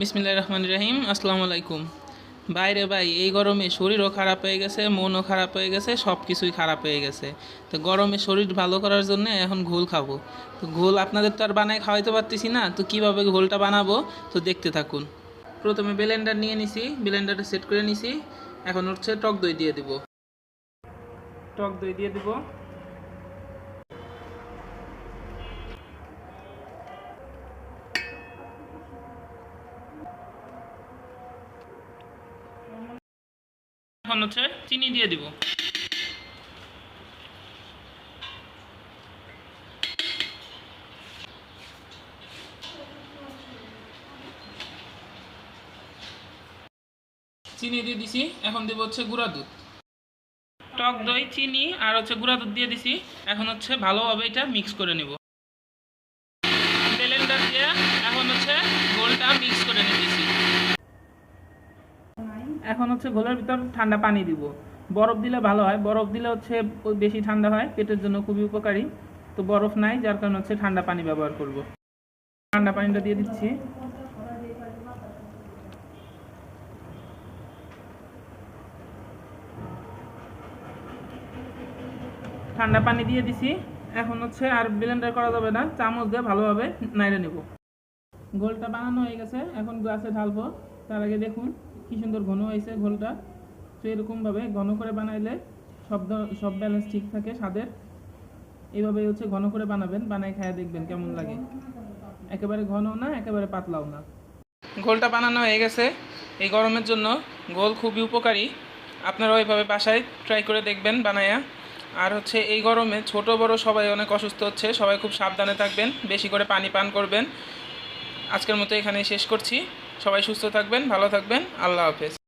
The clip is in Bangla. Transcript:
বিসমিল্লাহির রহমানির রহিম। আসসালামু আলাইকুম। বাইরে ভাই এই গরমে শরীরও খারাপ হয়ে গেছে, মনও খারাপ হয়ে গেছে, সব কিছুই খারাপ হয়ে গেছে। তো গরমে শরীর ভালো করার জন্য এখন ঘোল খাবো। তো ঘোল আপনাদের তো আর বানায় খাওয়াইতে পারতেছি না, তো কীভাবে ঘোলটা বানাবো তো দেখতে থাকুন। প্রথমে ব্লেন্ডার নিয়ে নিছি, ব্লেন্ডারে সেট করে নিছি। এখন হচ্ছে টক দই দিয়ে দিব। টক দই দিয়ে দিব। এখন হচ্ছে চিনি দিয়ে দিব। চিনি দিয়ে দিছি, এখন দেবো হচ্ছে গুঁড়া দুধ। টক দই, চিনি আর হচ্ছে গুঁড়া দুধ দিয়ে দিছি। এখন হচ্ছে ভালোভাবে এটা মিক্স করে নেব ব্লেন্ডার দিয়ে। এখন হচ্ছে ঘোলটা মিক্স করে নিতেছি। এখন হচ্ছে ঘোলের ভিতর ঠান্ডা পানি দিব। বরফ দিলে ভালো হয়, বরফ দিলে হচ্ছে বেশি ঠান্ডা হয়, পেটের জন্য খুবই উপকারী। তো বরফ নাই, যার কারণে হচ্ছে ঠান্ডা পানি ব্যবহার করব। ঠান্ডা পানিটা দিয়ে দিচ্ছি। ঠান্ডা পানি দিয়ে দিছি। এখন হচ্ছে আর ব্লেন্ডার করা যাবে না, চামচ দিয়ে ভালোভাবে নাড়ে নেব। ঘোলটা বানানো হয়ে গেছে, এখন গ্লাসে ঢালবো। তার আগে দেখুন কি সুন্দর ঘন হয়েছে ঘোলটা। তো এরকমভাবে ঘন করে বানাইলে সব ব্যালেন্স ঠিক থাকে স্বাদের। এইভাবে হচ্ছে ঘন করে বানাবেন, বানাই খায় দেখবেন কেমন লাগে। একেবারে ঘনও না, একেবারে পাতলাও না। ঘোলটা বানানো হয়ে গেছে। এই গরমের জন্য ঘোল খুবই উপকারী। আপনারা ওইভাবে বাসায় ট্রাই করে দেখবেন বানায়া। আর হচ্ছে এই গরমে ছোট বড় সবাই অনেক অসুস্থ হচ্ছে, সবাই খুব সাবধানে থাকবেন, বেশি করে পানি পান করবেন। আজকের মতো এখানেই শেষ করছি। সবাই সুস্থ থাকবেন, ভালো থাকবেন। আল্লাহ হাফেজ।